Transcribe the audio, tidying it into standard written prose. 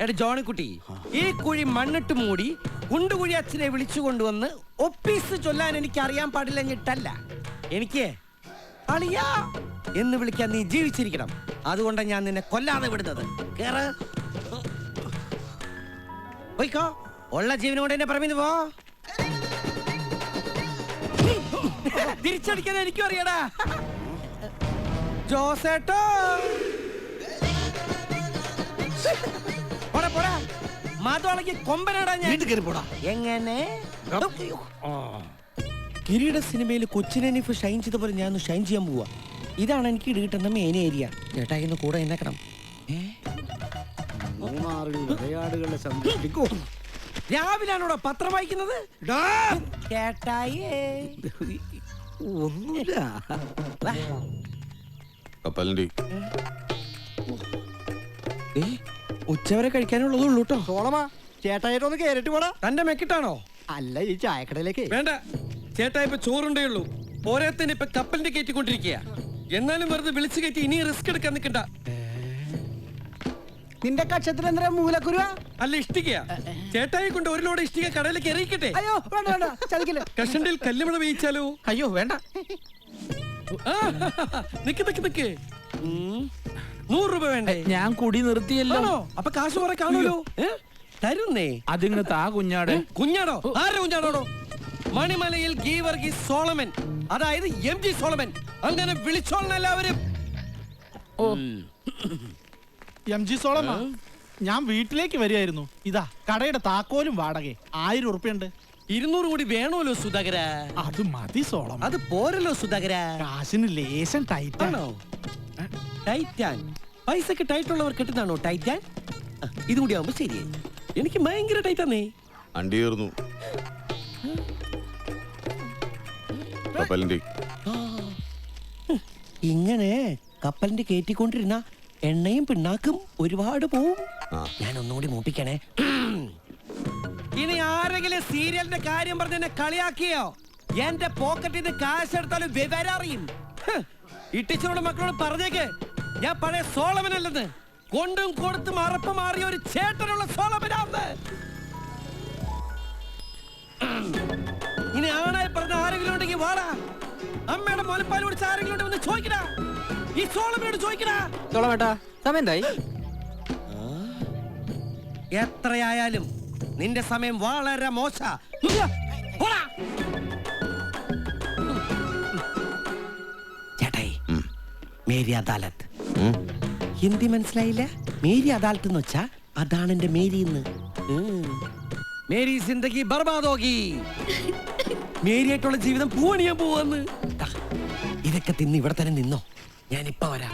എടാ ജോണിക്കുട്ടി, ഈ കുഴി മണ്ണിട്ട് മൂടി കുണ്ടുകുഴി അച്ഛനെ വിളിച്ചു കൊണ്ടുവന്ന് ഒപ്പീസ് ചൊല്ലാൻ എനിക്ക് അറിയാൻ പാടില്ലഞ്ഞിട്ടല്ല, എനിക്ക് അളിയാ എന്ന് വിളിക്കാൻ നീ ജീവിച്ചിരിക്കണം. അതുകൊണ്ടാണ് ഞാൻ നിന്നെ കൊല്ലാതെ വിടുന്നത്. കേറ്, പോയിക്കോ, ഉള്ള ജീവനും കൊണ്ട് എന്നെ പറമ്പിന്ന് പോ. തിരിച്ചടിക്കാൻ എനിക്കും അറിയടാ ജോസേട്ടോ. പോടാ പോടാ, മാതോളക്ക് കൊമ്പനാടാ ഞാൻ. എങ്ങനെ കിരീട സിനിമയിൽ കൊച്ചിനെനിഫ് ഷൈൻ ചെയ്ത പോലെ ഞാൻ ഷൈൻ ചെയ്യാൻ പോവാ. ഇതാണ് എനിക്ക് കിട്ടുന്ന മെയിൻ ഏരിയ. ചേട്ടാ ഇന്ന് കൂടെ എന്നേക്കണം. രാവിലാണോടോ പത്രം വായിക്കുന്നത്? ചേട്ടായേ ഒന്നുമില്ല. ഉച്ചവരെ കഴിക്കാനുള്ളതുള്ളൂ കേട്ടോ. സോളമാ ചേട്ടായിട്ടൊന്ന് കേറിട്ട് പോടാ. തന്റെ മെക്കിട്ടാണോ? അല്ല, ഈ ചായക്കടയിലേക്ക്. വേണ്ട, ചേട്ടാ ഇപ്പൊ ചോറുണ്ടേ ഉള്ളൂ. പോരാത്തന്നെ ഇപ്പൊ കപ്പലിന്റെ കയറ്റിക്കൊണ്ടിരിക്കുക. എന്നാലും വെറുതെ വിളിച്ചു കയറ്റി ഇനി റിസ്ക് എടുക്കാൻ നിൽക്കണ്ട. നിന്റെ കക്ഷത്തിൽ എന്താ മൂലക്കുരുവ? അല്ല, ഇഷ്ടിക. ചേട്ടായി കൊണ്ട് ഒരു ലോഡ് ഇഷ്ടിക കടയിലേക്ക് എറിയിക്കട്ടെ. അയ്യോ വേണ്ട വേണ്ട, ചതിക്കില്ല. കഷണ്ടിൽ കല്ലുമഴ വേയിച്ചാലോ? അയ്യോ വേണ്ട. നിക്ക് നിക്ക് നിക്ക്, 100 രൂപ വേണ്ടേ? ഞാൻ കുടി നിർത്തിയല്ലോ. അപ്പൊ കാശ് കുറെ കാണുമല്ലോ. തരുന്നേ. അതിങ്ങ് താ കുഞ്ഞാടെ. കുഞ്ഞാടോ? ആരുടെ കുഞ്ഞാടോടോ? മണിമലയിൽ ഗീവർഗീസ് സോളമൻ, അതായത് MG സോളമൻ. അങ്ങനെ വിളിച്ചോളണം എല്ലാവരും. MG സോളമ, ഞാൻ വീട്ടിലേക്ക് വരികയായിരുന്നു. ഇതാ കടയുടെ താക്കോലും വാടക 1000 ഉറുപ്പിയുണ്ട്. 200 കൂടി വേണമല്ലോ സുധാകര. അത് മതി സോളം. അത് പോരല്ലോ സുധാകര. കാശിന് ലേശം ടൈറ്റാണോ? ടൈറ്റാൻ പൈസക്ക് ടൈറ്റുള്ളവർ കിട്ടുന്നതാണോ ടൈറ്റാൻ? ഇത് കൂടി ആവുമ്പോ ശരിയായി. എനിക്ക് ഭയങ്കര ടൈറ്റാന്നേ. അണ്ടിയേർന്നു ഇങ്ങനെ കപ്പലിന്റെ കയറ്റിക്കൊണ്ടിരുന്ന എണ്ണയും പിണ്ണാക്കും ഒരുപാട് പോവും. ഞാൻ ഒന്നുകൂടി മൂപ്പിക്കണേ. ഇനി ആരെങ്കിലും സീരിയലിന്റെ കാര്യം പറഞ്ഞ് എന്നെ കളിയാക്കിയോ, എന്റെ പോക്കറ്റിൽ നിന്ന് കാശ് എടുത്താലും വിവരം അറിയും. ഇട്ടിച്ചോട് മക്കളോട് പറഞ്ഞേക്ക്, ഞാൻ പഴയ സോളമനല്ലെന്ന്. കൊണ്ടും കൊടുത്തും അറപ്പ് മാറിയ ഒരു ചേട്ടനുള്ള സോളമനാന്ന്. ഇനി ആണായി പറഞ്ഞ ആരെങ്കിലും ഉണ്ടെങ്കിൽ വാടാ. അമ്മയുടെ മുലപ്പാൽ കുടിച്ച ആരെങ്കിലും ഉണ്ടെന്ന് ചോദിക്കടാ. ഈ സോളമനോട് ചോദിക്കടാ. സോളമേട്ടാ, സമയം എന്തായി? എത്രയായാലും നിന്റെ സമയം വളരെ മോശ. ചേട്ടായി, മേരി അദാലത്ത്. ഹിന്ദി മനസ്സിലായില്ല? മേരി അദാലത്ത് എന്ന് വെച്ചാ അതാണ് എന്റെ മേരി. മേരി സിന്ദഗി ബർബാദോഗി. മേരിയായിട്ടുള്ള ജീവിതം പൂവണിയാൻ പോവാന്ന്. ഇതൊക്കെ തിന്ന് ഇവിടെ തന്നെ നിന്നോ, ഞാനിപ്പ വരാം.